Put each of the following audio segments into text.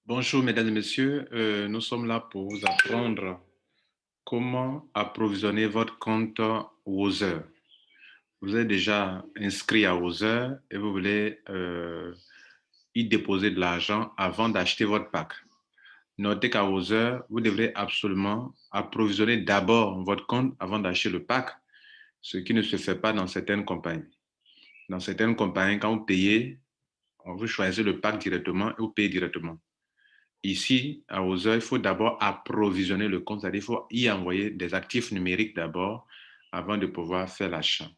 Bonjour, mesdames et messieurs. Nous sommes là pour vous apprendre comment approvisionner votre compte Wozer. Vous êtes déjà inscrit à Wozer et vous voulez y déposer de l'argent avant d'acheter votre pack. Notez qu'à Wozer, vous devrez absolument approvisionner d'abord votre compte avant d'acheter le pack, ce qui ne se fait pas dans certaines compagnies. Dans certaines compagnies, quand vous payez, vous choisissez le pack directement et vous payez directement. Ici, à Ozer, il faut d'abord approvisionner le compte, c'est-à-dire qu'il faut y envoyer des actifs numériques d'abord avant de pouvoir faire l'achat.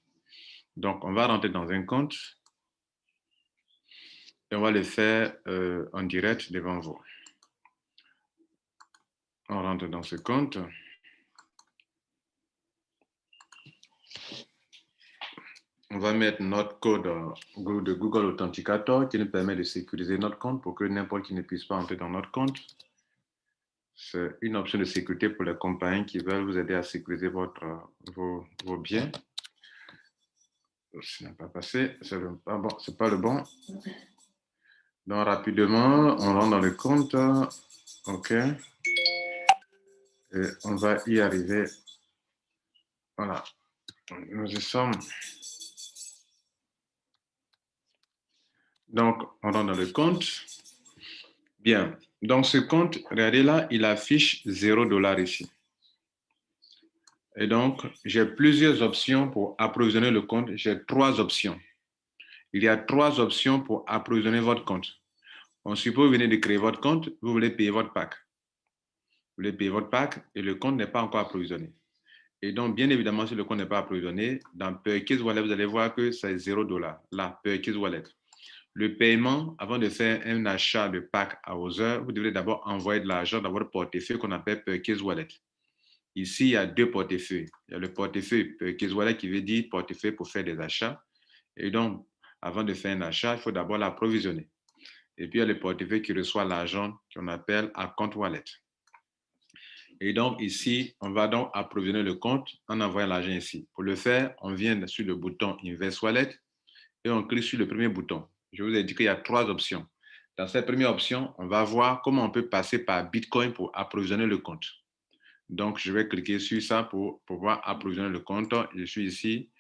Donc, on va rentrer dans un compte et on va le faire en direct devant vous. On rentre dans ce compte. On va mettre notre code de Google Authenticator qui nous permet de sécuriser notre compte pour que n'importe qui ne puisse pas entrer dans notre compte. C'est une option de sécurité pour les compagnies qui veulent vous aider à sécuriser vos biens. Ça n'a pas passé, c'est pas le bon. Donc, rapidement, on rentre dans le compte. OK. Et on va y arriver. Voilà. Nous y sommes. Donc, on rentre dans le compte. Bien. Donc, ce compte, regardez là, il affiche $0 ici. Et donc, j'ai plusieurs options pour approvisionner le compte. J'ai 3 options. Il y a 3 options pour approvisionner votre compte. On suppose que vous venez de créer votre compte, vous voulez payer votre pack. Vous voulez payer votre pack et le compte n'est pas encore approvisionné. Et donc, bien évidemment, si le compte n'est pas approvisionné, dans Purchase Wallet, vous allez voir que c'est $0. Là, Purchase Wallet. Le paiement, avant de faire un achat de pack à Ozer, vous devrez d'abord envoyer de l'argent dans votre portefeuille qu'on appelle Purchase Wallet. Ici, il y a 2 portefeuilles. Il y a le portefeuille Purchase Wallet qui veut dire portefeuille pour faire des achats. Et donc, avant de faire un achat, il faut d'abord l'approvisionner. Et puis, il y a le portefeuille qui reçoit l'argent qu'on appelle Account Wallet. Et donc, ici, on va donc approvisionner le compte en envoyant l'argent ici. Pour le faire, on vient sur le bouton Invest Wallet et on clique sur le premier bouton. Je vous ai dit qu'il y a 3 options. Dans cette première option, on va voir comment on peut passer par Bitcoin pour approvisionner le compte. Donc, je vais cliquer sur ça pour pouvoir approvisionner le compte. Je suis ici.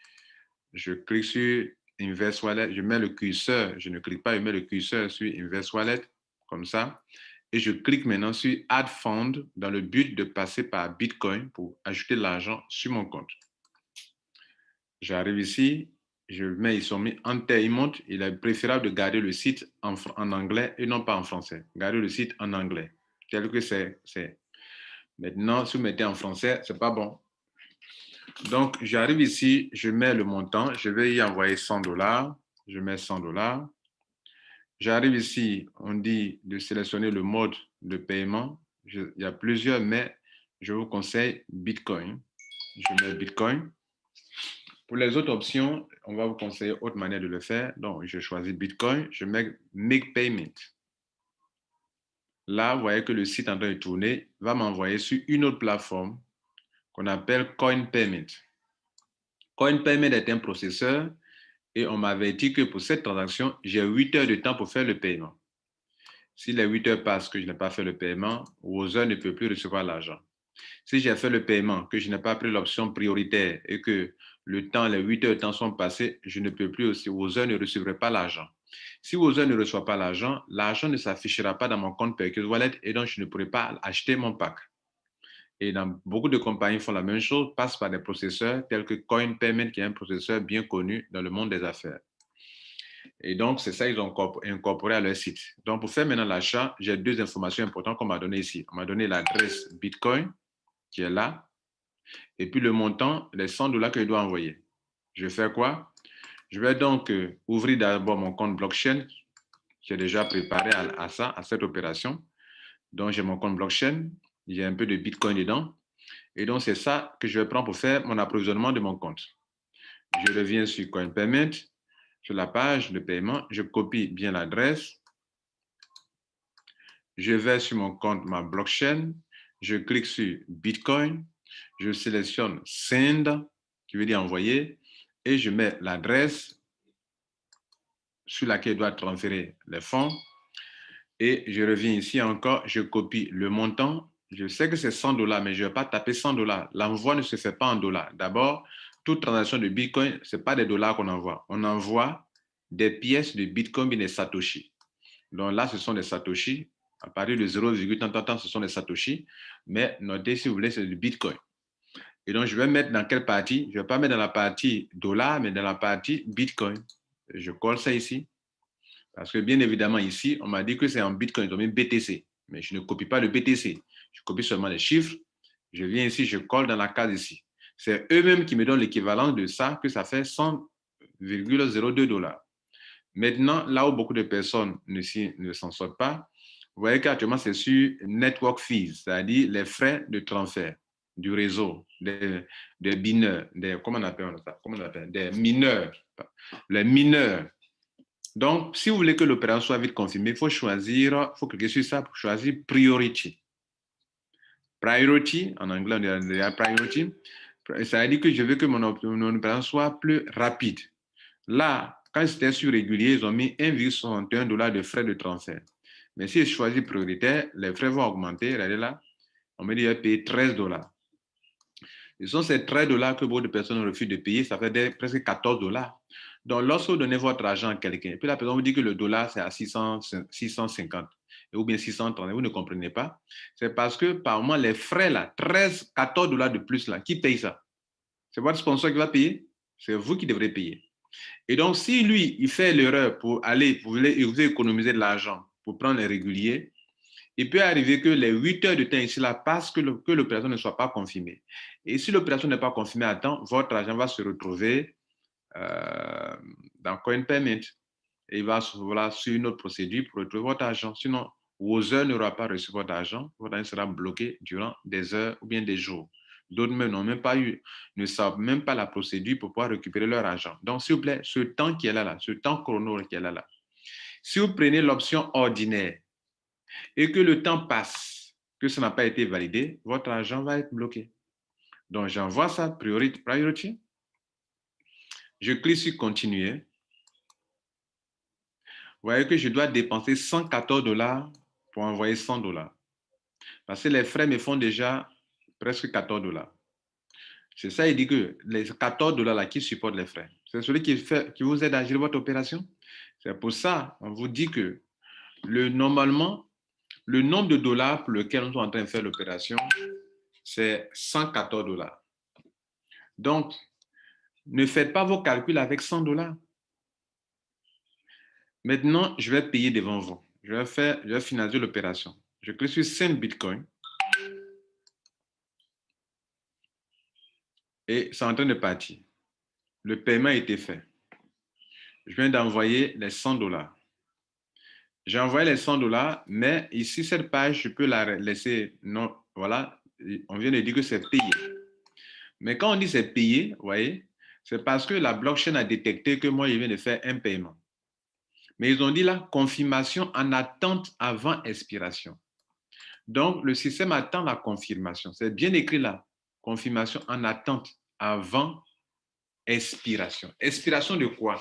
Je clique sur Invest Wallet. Je mets le curseur. Je ne clique pas, je mets le curseur sur Invest Wallet, comme ça. Et je clique maintenant sur Add Fund dans le but de passer par Bitcoin pour ajouter l'argent sur mon compte. J'arrive ici, je mets, ils sont mis Enter, ils montent. Il est préférable de garder le site en anglais et non pas en français. Garder le site en anglais, tel que c'est. Maintenant, si vous mettez en français, c'est pas bon. Donc, j'arrive ici, je mets le montant, je vais y envoyer $100. Je mets $100. J'arrive ici, on dit de sélectionner le mode de paiement. Il y a plusieurs, mais je vous conseille Bitcoin. Je mets Bitcoin. Pour les autres options, on va vous conseiller autre manière de le faire. Donc, je choisis Bitcoin. Je mets Make Payment. Là, vous voyez que le site en train de tourner va m'envoyer sur une autre plateforme qu'on appelle Coin Payment. Coin Payment est un processeur et on m'avait dit que pour cette transaction, j'ai 8 heures de temps pour faire le paiement. Si les 8 heures passent que je n'ai pas fait le paiement, Wozer ne peut plus recevoir l'argent. Si j'ai fait le paiement, que je n'ai pas pris l'option prioritaire et que le temps, les 8 heures de temps sont passées, je ne peux plus aussi, Wozer ne recevrait pas l'argent. Si Wozer ne reçoit pas l'argent, l'argent ne s'affichera pas dans mon compte Purchase Wallet et donc je ne pourrai pas acheter mon pack. Et dans beaucoup de compagnies font la même chose, passent par des processeurs tels que Coin Payment, qui est un processeur bien connu dans le monde des affaires. Et donc, c'est ça qu'ils ont incorporé à leur site. Donc, pour faire maintenant l'achat, j'ai 2 informations importantes qu'on m'a données ici. On m'a donné l'adresse Bitcoin, qui est là, et puis le montant, les $100 que je dois envoyer. Je vais faire quoi? Je vais donc ouvrir d'abord mon compte blockchain. J'ai déjà préparé à ça, à cette opération. Donc, j'ai mon compte blockchain. Il y a un peu de Bitcoin dedans. Et donc, c'est ça que je vais prendre pour faire mon approvisionnement de mon compte. Je reviens sur Coin Payment, sur la page de paiement. Je copie bien l'adresse. Je vais sur mon compte, ma blockchain. Je clique sur Bitcoin. Je sélectionne Send, qui veut dire envoyer, et je mets l'adresse sur laquelle je dois transférer les fonds. Et je reviens ici encore, je copie le montant. Je sais que c'est 100 $, mais je ne vais pas taper 100 $. L'envoi ne se fait pas en dollars. D'abord, toute transaction de Bitcoin, ce n'est pas des dollars qu'on envoie. On envoie des pièces de Bitcoin, des Satoshi. Donc là, ce sont des Satoshi. À partir de 0,tant, ce sont des Satoshi. Mais notez, si vous voulez, c'est du Bitcoin. Et donc, je vais mettre dans quelle partie? Je ne vais pas mettre dans la partie dollar, mais dans la partie Bitcoin. Je colle ça ici. Parce que bien évidemment, ici, on m'a dit que c'est en Bitcoin, ils ont mis BTC. Mais je ne copie pas le BTC. Je copie seulement les chiffres. Je viens ici, je colle dans la case ici. C'est eux-mêmes qui me donnent l'équivalent de ça, que ça fait 100,02 $. Maintenant, là où beaucoup de personnes ne s'en sortent pas, vous voyez qu'actuellement, c'est sur network fees, c'est-à-dire les frais de transfert du réseau, des mineurs, comment on appelle ça? Comment on appelle? Des mineurs. Les mineurs. Donc, si vous voulez que l'opération soit vite confirmée, il faut cliquer sur ça pour choisir Priority. Priority, en anglais, on dit Priority. Ça veut dire que je veux que mon opération soit plus rapide. Là, quand c'était sur régulier, ils ont mis 1,61 $ de frais de transfert. Mais si je choisis prioritaire, les frais vont augmenter. Regardez là, on me dit qu'il va payer 13 $. Ce sont ces 13 $ que beaucoup de personnes refusent de payer, ça fait presque 14 $. Donc, lorsque vous donnez votre argent à quelqu'un, puis la personne vous dit que le dollar, c'est à 650 ou bien 630, vous ne comprenez pas. C'est parce que, par moment, les frais, là, 13, 14 $ de plus, là, qui paye ça? C'est votre sponsor qui va payer? C'est vous qui devrez payer. Et donc, si lui, il fait l'erreur pour vous économiser de l'argent pour prendre les réguliers, il peut arriver que les 8 heures de temps ici là passent que l'opération ne soit pas confirmée. Et si l'opération n'est pas confirmée à temps, votre argent va se retrouver dans CoinPayment. Et il va voilà, sur une autre procédure pour retrouver votre argent. Sinon, vos heures n'auront pas reçu votre argent. Votre argent sera bloqué durant des heures ou bien des jours. D'autres même n'ont même pas eu, ne savent même pas la procédure pour pouvoir récupérer leur argent. Donc, s'il vous plaît, ce temps qui est là, ce temps chrono qui est là, si vous prenez l'option ordinaire et que le temps passe, que ça n'a pas été validé, votre argent va être bloqué. Donc, j'envoie ça priority. Je clique sur continuer. Vous voyez que je dois dépenser 114 $ pour envoyer 100 $. Parce que les frais me font déjà presque 14 $. C'est ça, il dit que les 14 $ là qui supportent les frais, c'est celui qui vous aide à gérer votre opération. C'est pour ça, on vous dit que normalement, le nombre de dollars pour lequel nous sommes en train de faire l'opération, c'est 114 $. Donc, ne faites pas vos calculs avec 100 $. Maintenant, je vais payer devant vous. Je vais finaliser l'opération. Je clique sur Send Bitcoin. Et c'est en train de partir. Le paiement a été fait. Je viens d'envoyer les 100 $. J'ai envoyé les 100 $, mais ici, cette page, je peux la laisser. Non, voilà, on vient de dire que c'est payé. Mais quand on dit c'est payé, vous voyez, c'est parce que la blockchain a détecté que moi, je viens de faire un paiement. Mais ils ont dit là, confirmation en attente avant expiration. Donc, le système attend la confirmation. C'est bien écrit là, confirmation en attente avant expiration. Expiration de quoi?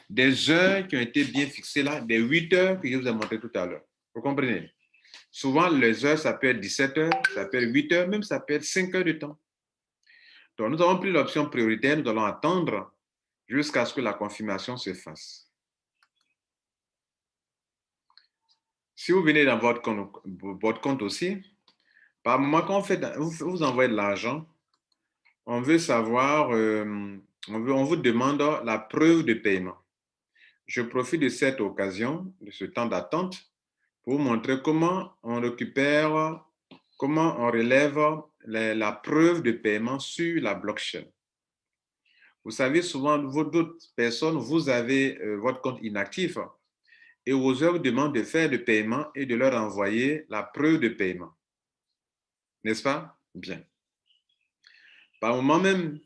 Des heures qui ont été bien fixées là, des 8 heures que je vous ai montré tout à l'heure. Vous comprenez? Souvent, les heures, ça peut être 17 heures, ça peut être 8 heures, même ça peut être 5 heures de temps. Donc, nous avons pris l'option prioritaire, nous allons attendre jusqu'à ce que la confirmation se fasse. Si vous venez dans votre compte aussi, par moment, quand vous envoyez de l'argent, on veut savoir, on vous demande la preuve de paiement. Je profite de cette occasion, de ce temps d'attente, pour vous montrer comment on récupère, comment on relève la preuve de paiement sur la blockchain. Vous savez, souvent, d'autres personnes, vous avez votre compte inactif et vos heures vous demandent de faire le paiement et de leur envoyer la preuve de paiement. N'est-ce pas? Bien. Par moment même,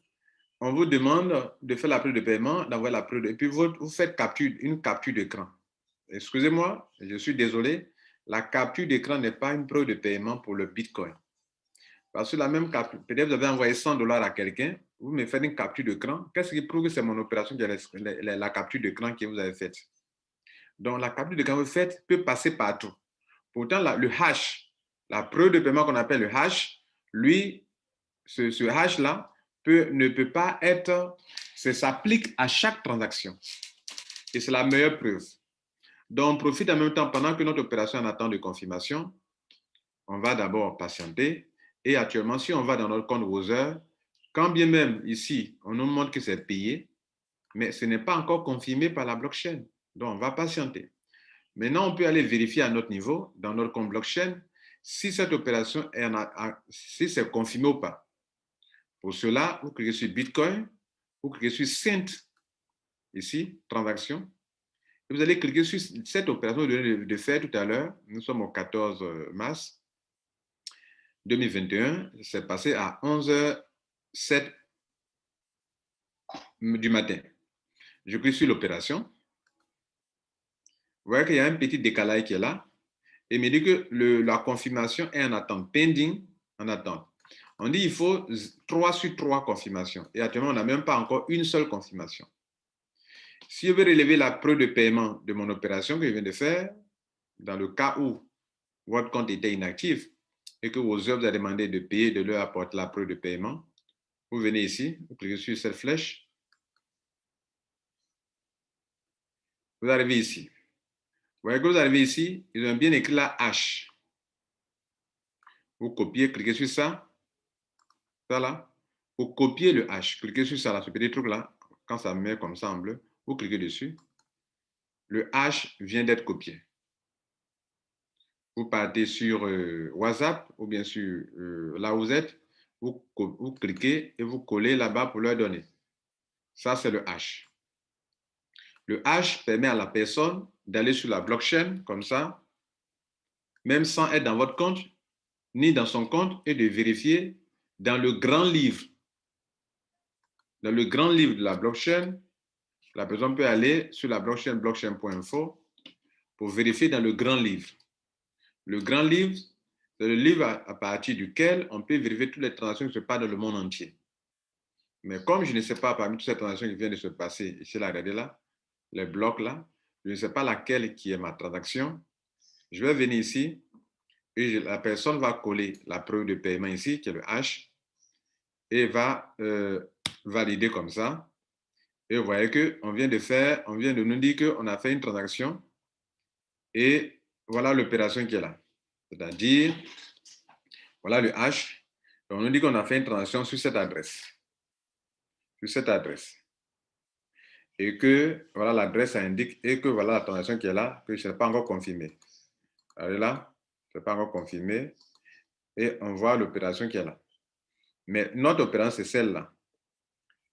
on vous demande de faire la preuve de paiement, d'envoyer la preuve, et puis vous faites une capture d'écran. Excusez-moi, je suis désolé, la capture d'écran n'est pas une preuve de paiement pour le Bitcoin. Parce que la même capture, peut-être vous avez envoyé 100 $ à quelqu'un, vous me faites une capture d'écran. Qu'est-ce qui prouve que c'est mon opération qui est la capture d'écran que vous avez faite? Donc, la capture d'écran que vous faites peut passer partout. Pourtant, le hash, la preuve de paiement qu'on appelle le hash, lui, ce hash-là ne peut pas être, ça s'applique à chaque transaction. Et c'est la meilleure preuve. Donc, on profite en même temps, pendant que notre opération en attend de confirmation, on va d'abord patienter. Et actuellement, si on va dans notre compte Browser, quand bien même ici, on nous montre que c'est payé, mais ce n'est pas encore confirmé par la blockchain. Donc, on va patienter. Maintenant, on peut aller vérifier à notre niveau, dans notre compte blockchain, si cette opération est si c'est confirmé ou pas. Pour cela, vous cliquez sur Bitcoin, vous cliquez sur Cent, ici, transaction. Et vous allez cliquer sur cette opération que je venais de faire tout à l'heure. Nous sommes au 14 mars 2021. C'est passé à 11h07 du matin. Je clique sur l'opération. Vous voyez qu'il y a un petit décalage qui est là. Et me dit que la confirmation est en attente, pending, en attente. On dit qu'il faut 3 sur 3 confirmations. Et actuellement, on n'a même pas encore une seule confirmation. Si je veux relever la preuve de paiement de mon opération que je viens de faire, dans le cas où votre compte était inactif et que vos œuvres vous a demandé de payer, de leur apporter la preuve de paiement, vous venez ici, vous cliquez sur cette flèche, vous arrivez ici. Vous voyez que vous arrivez ici, ils ont bien écrit la H. Vous copiez, cliquez sur ça, ça là, vous copiez le H, cliquez sur ça là, ce petit truc là, quand ça met comme ça en bleu, vous cliquez dessus. Le H vient d'être copié. Vous partez sur WhatsApp ou bien sûr là où vous êtes, vous cliquez et vous collez là-bas pour leur donner. Ça, c'est le H. Le H permet à la personne d'aller sur la blockchain comme ça, même sans être dans votre compte, ni dans son compte, et de vérifier dans le grand livre. Dans le grand livre de la blockchain, la personne peut aller sur la blockchain, blockchain.info, pour vérifier dans le grand livre. Le grand livre, c'est le livre à partir duquel on peut vérifier toutes les transactions qui se passent dans le monde entier. Mais comme je ne sais pas parmi toutes ces transactions qui viennent de se passer, ici, là, regardez là, les blocs là, je ne sais pas laquelle qui est ma transaction. Je vais venir ici et la personne va coller la preuve de paiement ici, qui est le H, et va valider comme ça. Et vous voyez qu'on vient de nous dire qu'on a fait une transaction et voilà l'opération qui est là. C'est-à-dire, voilà le H. On nous dit qu'on a fait une transaction sur cette adresse. Sur cette adresse. Et que, voilà, l'adresse indique, et que voilà la transaction qui est là, que je n'ai pas encore confirmée. Elle est là, je n'ai pas encore confirmé. Et on voit l'opération qui est là. Mais notre opération, c'est celle-là.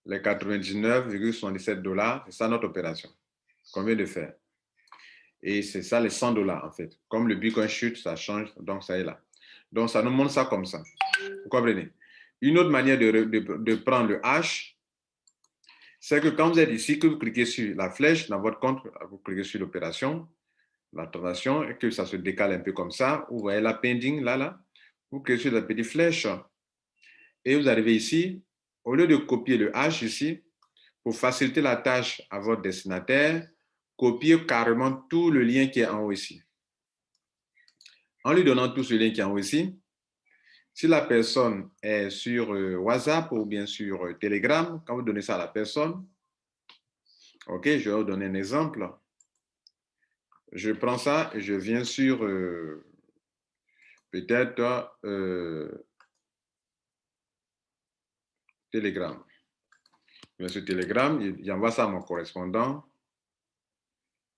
Les 99,77 $, c'est ça notre opération qu'on vient de faire. Et c'est ça les 100 $ en fait. Comme le Bitcoin chute, ça change, donc ça est là. Donc ça nous montre ça comme ça. Vous comprenez? Une autre manière de prendre le H, c'est que quand vous êtes ici, que vous cliquez sur la flèche dans votre compte, vous cliquez sur l'opération, la transaction, et que ça se décale un peu comme ça. Vous voyez la pending là, vous cliquez sur la petite flèche et vous arrivez ici. Au lieu de copier le H ici, pour faciliter la tâche à votre destinataire, copiez carrément tout le lien qui est en haut ici. En lui donnant tout ce lien qui est en haut ici, si la personne est sur WhatsApp ou bien sur Telegram, quand vous donnez ça à la personne, ok, je vais vous donner un exemple. Je prends ça et je viens sur peut-être Telegram. Je viens sur Telegram, il envoie ça à mon correspondant.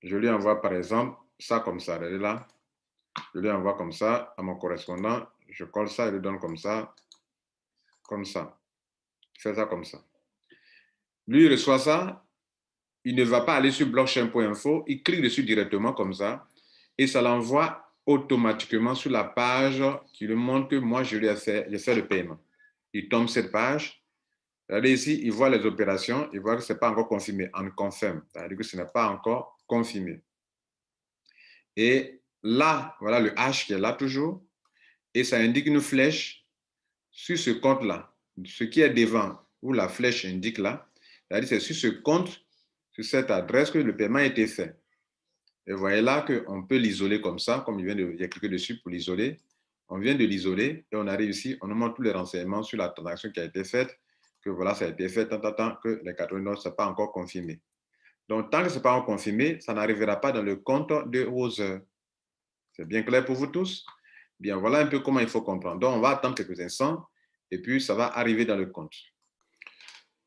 Je lui envoie par exemple ça comme ça, regardez là. Je lui envoie comme ça à mon correspondant. Je colle ça et le donne comme ça. Comme ça. Je fais ça comme ça. Lui, il reçoit ça. Il ne va pas aller sur blockchain.info. Il clique dessus directement comme ça. Et ça l'envoie automatiquement sur la page qui lui montre que moi, je lui ai fait le paiement. Il tombe cette page. Regardez ici, il voit les opérations. Il voit que ce n'est pas encore confirmé. On confirme. C'est-à-dire que ce n'est pas encore confirmé. Et là, voilà le H qui est là toujours. Et ça indique une flèche sur ce compte-là. Ce qui est devant, où la flèche indique là, c'est-à-dire c'est sur ce compte, sur cette adresse que le paiement a été fait. Et vous voyez là qu'on peut l'isoler comme ça, comme il y a cliqué dessus pour l'isoler. On vient de l'isoler et on arrive ici, on nous montre tous les renseignements sur la transaction qui a été faite, que voilà, ça a été fait, tant que les 80 ne sont pas encore confirmés. Donc, tant que ce n'est pas encore confirmé, ça n'arrivera pas dans le compte de Roseur. C'est bien clair pour vous tous? Bien, voilà un peu comment il faut comprendre. Donc, on va attendre quelques instants et puis ça va arriver dans le compte.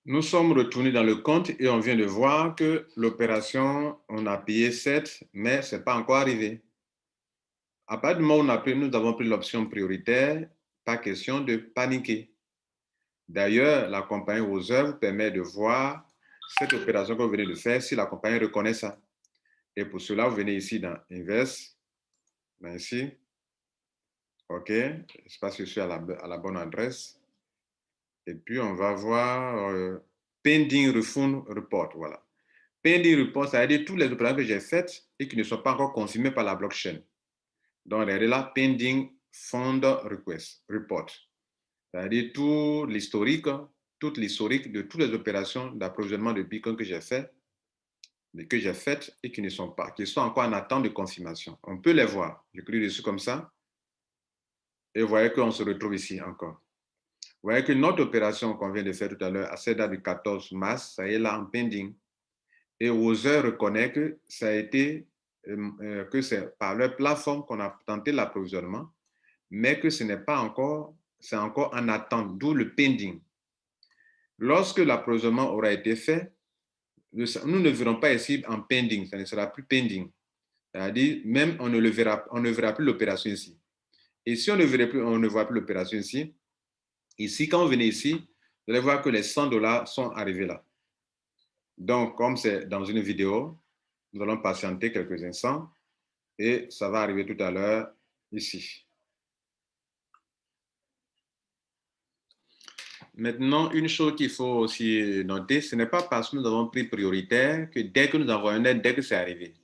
Nous sommes retournés dans le compte et on vient de voir que l'opération, on a payé 7, mais ce n'est pas encore arrivé. À partir du moment où nous avons pris l'option prioritaire, pas question de paniquer. D'ailleurs, la compagnie Roseur vous permet de voir cette opération que vous venez de faire si la compagnie reconnaît ça. Et pour cela, vous venez ici dans Invest, dans ici. OK, je pense que je suis à la bonne adresse. Et puis, on va voir Pending Refund Report. Voilà. Pending Report, ça veut dire toutes les opérations que j'ai faites et qui ne sont pas encore confirmées par la blockchain. Donc, regardez là, Pending Fund Request Report. C'est-à-dire tout l'historique de toutes les opérations d'approvisionnement de Bitcoin que j'ai faites et qui sont encore en attente de confirmation. On peut les voir. Je clique dessus comme ça. Et vous voyez qu'on se retrouve ici encore. Vous voyez que notre opération qu'on vient de faire tout à l'heure, à cette date du 14 mars, ça est là en pending. Et Roseur reconnaît que ça a été, que c'est par leur plateforme qu'on a tenté l'approvisionnement, mais que ce n'est pas encore, c'est encore en attente, d'où le pending. Lorsque l'approvisionnement aura été fait, nous ne verrons pas ici en pending, ça ne sera plus pending. C'est-à-dire, même on ne verra plus l'opération ici. Et si on ne voit plus l'opération ici, quand vous venez ici, vous allez voir que les $100 sont arrivés là. Donc, comme c'est dans une vidéo, nous allons patienter quelques instants et ça va arriver tout à l'heure ici. Maintenant, une chose qu'il faut aussi noter, ce n'est pas parce que nous avons pris prioritaire que dès que nous envoyons une aide, dès que c'est arrivé.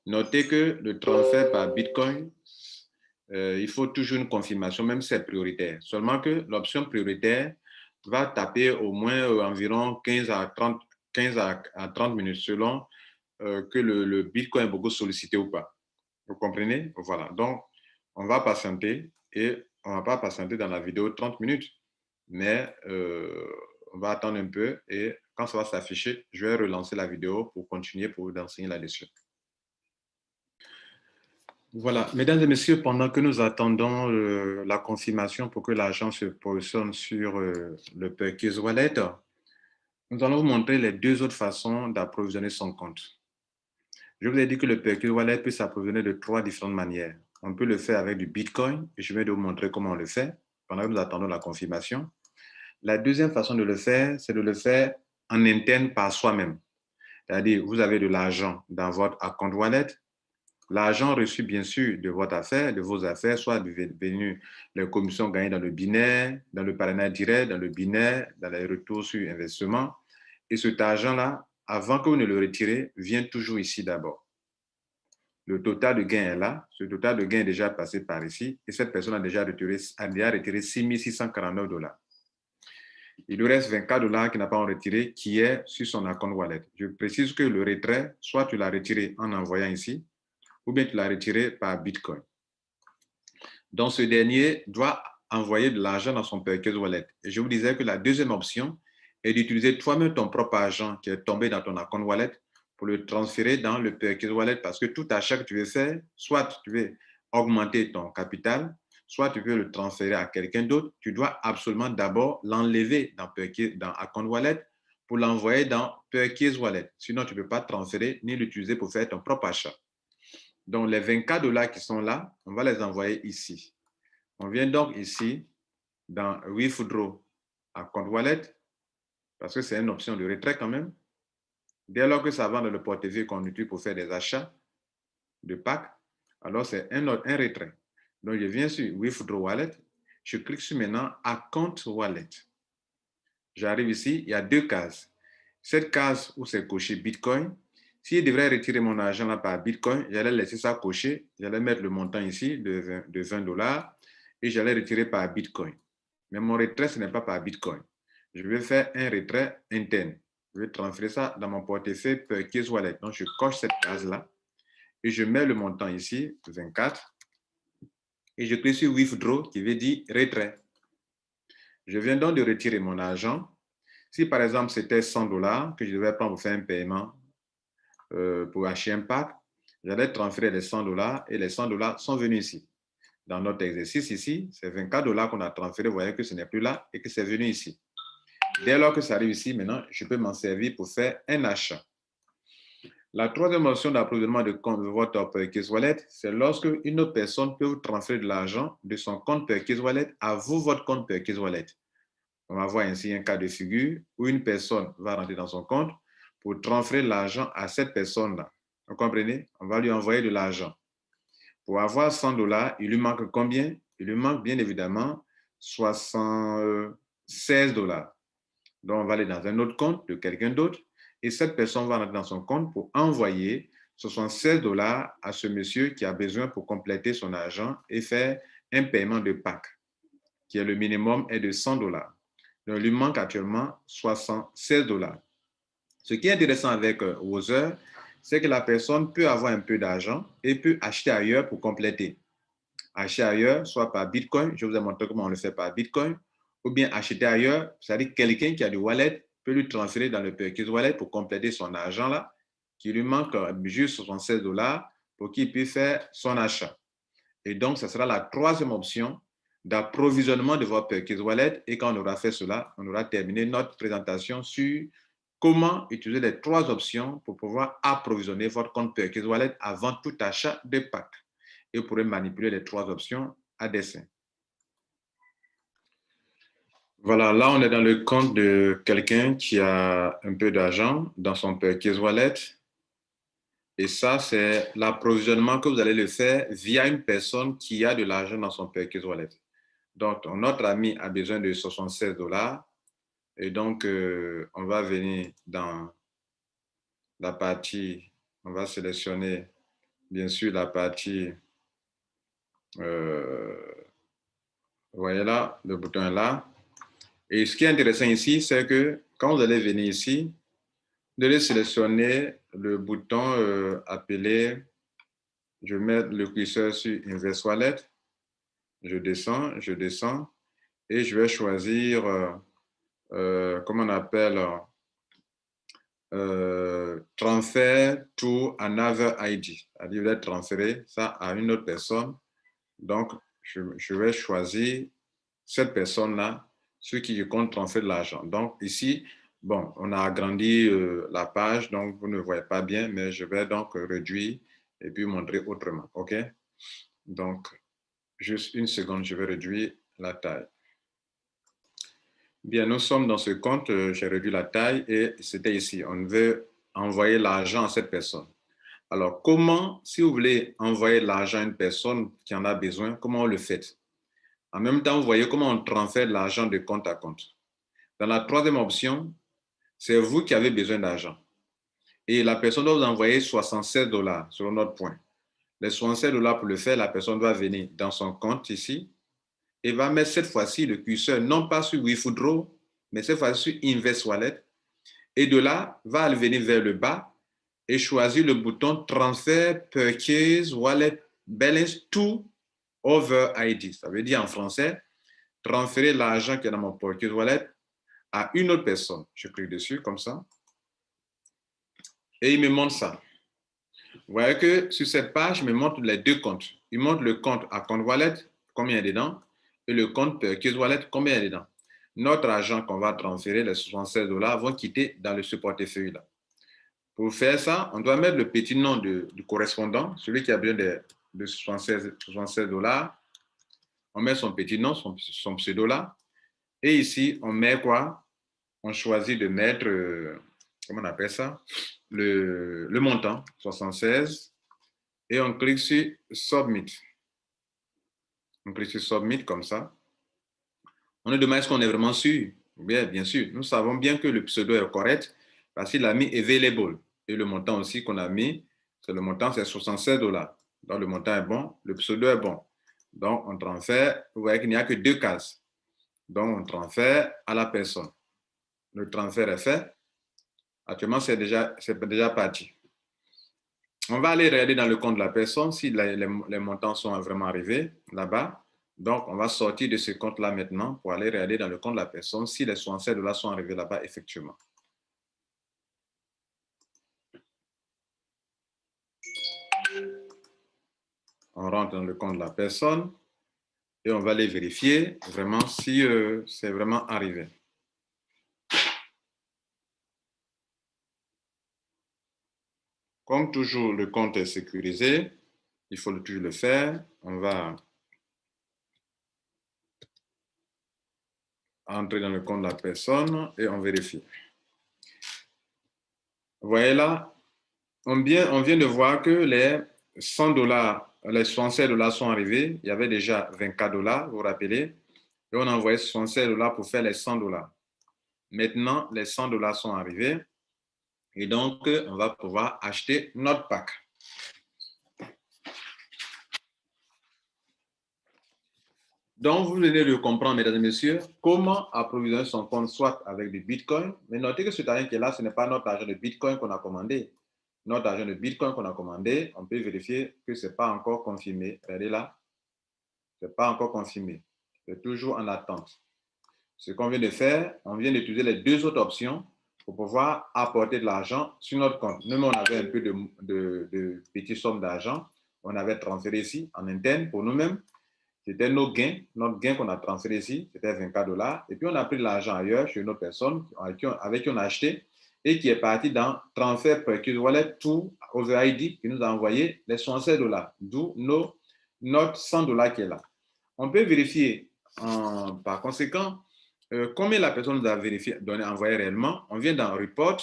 Notez que le transfert par Bitcoin, il faut toujours une confirmation, même si c'est prioritaire. Seulement que l'option prioritaire va taper au moins environ 15 à 30 minutes selon que le Bitcoin est beaucoup sollicité ou pas. Vous comprenez? Voilà. Donc, on va patienter et on ne va pas patienter dans la vidéo 30 minutes, mais on va attendre un peu et quand ça va s'afficher, je vais relancer la vidéo pour continuer pour vous enseigner là-dessus. Voilà, mesdames et messieurs, pendant que nous attendons la confirmation pour que l'argent se positionne sur le Perkins Wallet, nous allons vous montrer les deux autres façons d'approvisionner son compte. Je vous ai dit que le Perkins Wallet peut s'approvisionner de 3 différentes manières. On peut le faire avec du Bitcoin, et je vais vous montrer comment on le fait pendant que nous attendons la confirmation. La deuxième façon de le faire, c'est de le faire en interne par soi-même. C'est-à-dire, vous avez de l'argent dans votre compte wallet. L'argent reçu, bien sûr, de votre affaire, de vos affaires, soit devenu les commissions gagnées dans le binaire, dans le parrainage direct, dans le binaire, dans les retours sur investissement. Et cet argent-là, avant que vous ne le retirez, vient toujours ici d'abord. Le total de gain est là. Ce total de gain est déjà passé par ici. Et cette personne a déjà retiré 6 649 $. Il lui reste 24 $ qui n'a pas retiré, qui est sur son compte wallet. Je précise que le retrait, soit tu l'as retiré en envoyant ici, ou bien tu l'as retiré par Bitcoin. Donc, ce dernier doit envoyer de l'argent dans son Perkins Wallet. Et je vous disais que la deuxième option est d'utiliser toi-même ton propre argent qui est tombé dans ton compte wallet pour le transférer dans le Perkins Wallet parce que tout achat que tu veux faire, soit tu veux augmenter ton capital, soit tu veux le transférer à quelqu'un d'autre, tu dois absolument d'abord l'enlever dans compte wallet pour l'envoyer dans Perkins Wallet. Sinon, tu ne peux pas transférer ni l'utiliser pour faire ton propre achat. Donc, les 24 $ qui sont là, on va les envoyer ici. On vient donc ici dans Withdraw à compte wallet parce que c'est une option de retrait quand même. Dès lors que ça va dans le portefeuille qu'on utilise pour faire des achats de packs, alors c'est un retrait. Donc, je viens sur Withdraw Wallet. Je clique sur maintenant Account Wallet. J'arrive ici, il y a 2 cases. Cette case où c'est coché Bitcoin, si je devrais retirer mon argent là par Bitcoin, j'allais laisser ça coché. J'allais mettre le montant ici de 20 $ et j'allais retirer par Bitcoin. Mais mon retrait, ce n'est pas par Bitcoin. Je vais faire un retrait interne. Je vais transférer ça dans mon portefeuille Perkins Wallet. Donc, je coche cette case-là et je mets le montant ici, 24, et je clique sur Withdraw qui veut dire retrait. Je viens donc de retirer mon argent. Si par exemple c'était 100 $ que je devais prendre pour faire un paiement pour acheter un pack, j'allais transférer les 100 $ et les 100 $ sont venus ici. Dans notre exercice ici, c'est 24 $ qu'on a transféré. Vous voyez que ce n'est plus là et que c'est venu ici. Dès lors que ça arrive ici, maintenant, je peux m'en servir pour faire un achat. La troisième option d'approvisionnement de votre Perkins Wallet, c'est lorsque une autre personne peut vous transférer de l'argent de son compte Perkins Wallet à vous, votre compte Perkins Wallet. On va voir ainsi un cas de figure où une personne va rentrer dans son compte pour transférer l'argent à cette personne-là. Vous comprenez? On va lui envoyer de l'argent. Pour avoir 100 $, il lui manque combien? Il lui manque bien évidemment 76 $. Donc, on va aller dans un autre compte de quelqu'un d'autre et cette personne va rentrer dans son compte pour envoyer 76 $ à ce monsieur qui a besoin pour compléter son argent et faire un paiement de pack, qui est le minimum est de 100 $. Donc, il lui manque actuellement 76 $. Ce qui est intéressant avec Wother, c'est que la personne peut avoir un peu d'argent et peut acheter ailleurs pour compléter. Acheter ailleurs, soit par Bitcoin, je vous ai montré comment on le fait par Bitcoin, ou bien acheter ailleurs, c'est-à-dire quelqu'un qui a du wallet peut lui transférer dans le Perkins Wallet pour compléter son argent là, qui lui manque juste 76 $ pour qu'il puisse faire son achat. Et donc, ce sera la troisième option d'approvisionnement de votre Perkins Wallet. Et quand on aura fait cela, on aura terminé notre présentation sur comment utiliser les trois options pour pouvoir approvisionner votre compte Perkins Wallet avant tout achat de pack. Et vous pourrez manipuler les trois options à dessein. Voilà, là, on est dans le compte de quelqu'un qui a un peu d'argent dans son Perkins Wallet. Et ça, c'est l'approvisionnement que vous allez le faire via une personne qui a de l'argent dans son Perkins Wallet. Donc, notre ami a besoin de 76 $. Et donc, on va venir dans la partie, on va sélectionner, bien sûr, la partie, vous voyez là, le bouton est là. Et ce qui est intéressant ici, c'est que quand vous allez venir ici, vous allez sélectionner le bouton appelé, je mets le curseur sur Invest Wallet, je descends, et je vais choisir, comment on appelle, transfert to another ID. C'est-à-dire, je vais transférer ça à une autre personne. Donc, je vais choisir cette personne-là, sur qui je compte transférer de l'argent. Donc, ici, bon, on a agrandi la page, donc vous ne voyez pas bien, mais je vais donc réduire et puis montrer autrement. OK? Donc, juste une seconde, je vais réduire la taille. Bien, nous sommes dans ce compte, j'ai réduit la taille et c'était ici. On veut envoyer l'argent à cette personne. Alors, comment, si vous voulez envoyer l'argent à une personne qui en a besoin, comment on le fait? En même temps, vous voyez comment on transfère l'argent de compte à compte. Dans la troisième option, c'est vous qui avez besoin d'argent. Et la personne doit vous envoyer 76 $ selon notre point. Les 76 $ pour le faire, la personne doit venir dans son compte ici et va mettre cette fois-ci le curseur non pas sur Withdraw, mais cette fois-ci sur Invest Wallet. Et de là, va aller venir vers le bas et choisir le bouton Transfer Purchase Wallet Balance to Over ID. Ça veut dire en français, transférer l'argent qui est dans mon Purchase Wallet à une autre personne. Je clique dessus comme ça. Et il me montre ça. Vous voyez que sur cette page, il me montre les deux comptes. Il montre le compte à compte wallet, combien il y a dedans, et le compte Perkins Wallet, combien il y a dedans. Notre argent qu'on va transférer, les 76 $ vont quitter dans ce portefeuille-là. Pour faire ça, on doit mettre le petit nom du correspondant, celui qui a besoin de 76 $. On met son petit nom, son pseudo-là. Et ici, on met quoi? On choisit de mettre, comment on appelle ça? Le montant, 76. Et on clique sur Submit. On clique sur Submit comme ça. On nous demande est-ce qu'on est vraiment sûr? Bien sûr. Nous savons bien que le pseudo est correct parce qu'il a mis Available. Et le montant aussi qu'on a mis, c'est le montant, c'est 76 $. Donc, le montant est bon, le pseudo est bon. Donc, on transfère. Vous voyez qu'il n'y a que deux cases. Donc, on transfère à la personne. Le transfert est fait. Actuellement, c'est déjà parti. On va aller regarder dans le compte de la personne si les montants sont vraiment arrivés là-bas. Donc, on va sortir de ce compte-là maintenant pour aller regarder dans le compte de la personne si les 67 $ sont arrivés là-bas effectivement. On rentre dans le compte de la personne et on va aller vérifier vraiment si c'est vraiment arrivé. Comme toujours, le compte est sécurisé. Il faut toujours le faire. On va entrer dans le compte de la personne et on vérifie. Vous voyez là, on vient de voir que les 100 $, les 67 $ sont arrivés. Il y avait déjà 24 $, vous vous rappelez. Et on a envoyé 67 $ pour faire les 100 $. Maintenant, les 100 $ sont arrivés. Et donc, on va pouvoir acheter notre pack. Donc, vous venez de comprendre, mesdames et messieurs, comment approvisionner son compte soit avec du Bitcoin. Mais notez que cet argent qui est là, ce n'est pas notre argent de Bitcoin qu'on a commandé. Notre argent de Bitcoin qu'on a commandé, on peut vérifier que ce n'est pas encore confirmé. Regardez là, ce n'est pas encore confirmé. C'est toujours en attente. Ce qu'on vient de faire, on vient d'utiliser les deux autres options pour pouvoir apporter de l'argent sur notre compte. Nous, on avait un peu de petites sommes d'argent. On avait transféré ici en interne pour nous-mêmes. C'était nos gains, notre gain qu'on a transféré ici, c'était 24 $. Et puis, on a pris l'argent ailleurs chez une autre personne avec qui on a acheté et qui est parti dans Transfer Purchase Wallet to Override qui nous a envoyé les 67 $, d'où notre 100 $ qui est là. On peut vérifier par conséquent combien la personne nous a envoyé réellement. On vient dans Report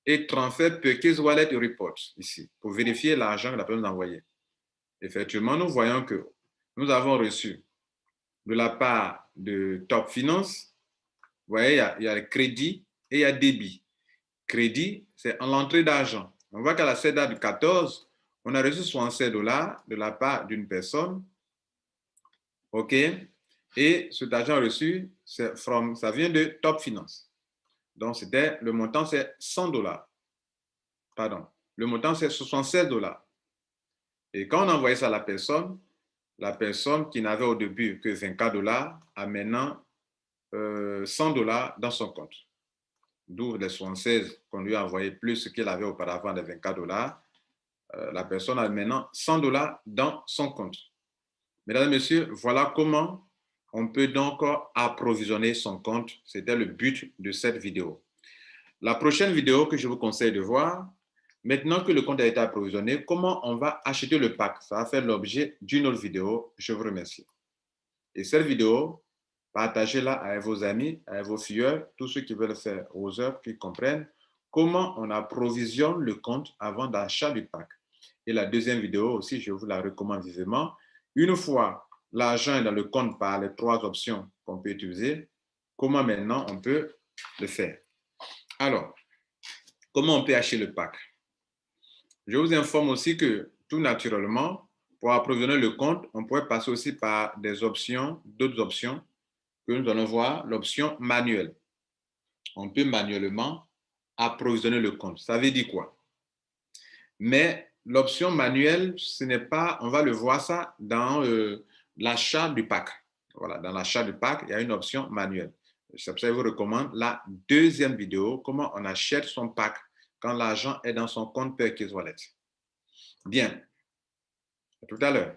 et Transfer Purchase Wallet Report ici pour vérifier l'argent que la personne nous a envoyé. Effectivement, nous voyons que nous avons reçu de la part de Top Finance, vous voyez, il y a le crédit et il y a débit. Crédit, c'est en l'entrée d'argent. On voit qu'à la date du 14, on a reçu 67 $ de la part d'une personne. OK? Et cet argent reçu, ça vient de Top Finance. Donc, le montant, c'est 100 $. Pardon. Le montant, c'est 67 $. Et quand on a envoyé ça à la personne qui n'avait au début que 24 $ a maintenant 100 $ dans son compte. D'où les 76 qu'on lui a envoyé plus ce qu'il avait auparavant de 24 $. La personne a maintenant 100 $ dans son compte. Mesdames et messieurs, voilà comment on peut donc approvisionner son compte. C'était le but de cette vidéo. La prochaine vidéo que je vous conseille de voir, maintenant que le compte a été approvisionné, comment on va acheter le pack. Ça va faire l'objet d'une autre vidéo. Je vous remercie. Et cette vidéo, partagez-la avec vos amis, avec vos filles, tous ceux qui veulent faire aux heures, qui comprennent comment on approvisionne le compte avant d'achat du pack. Et la deuxième vidéo aussi, je vous la recommande vivement. Une fois l'argent est dans le compte par les trois options qu'on peut utiliser, comment maintenant on peut le faire. Alors, comment on peut acheter le pack? Je vous informe aussi que tout naturellement, pour approvisionner le compte, on pourrait passer aussi par des options, d'autres options que nous allons voir, l'option manuelle. On peut manuellement approvisionner le compte. Ça veut dire quoi? Mais l'option manuelle, ce n'est pas, on va le voir ça dans l'achat du pack. Voilà, dans l'achat du pack, il y a une option manuelle. C'est pour ça que je vous recommande la deuxième vidéo, comment on achète son pack quand l'argent est dans son compte Purchase Wallet. Bien, à tout à l'heure.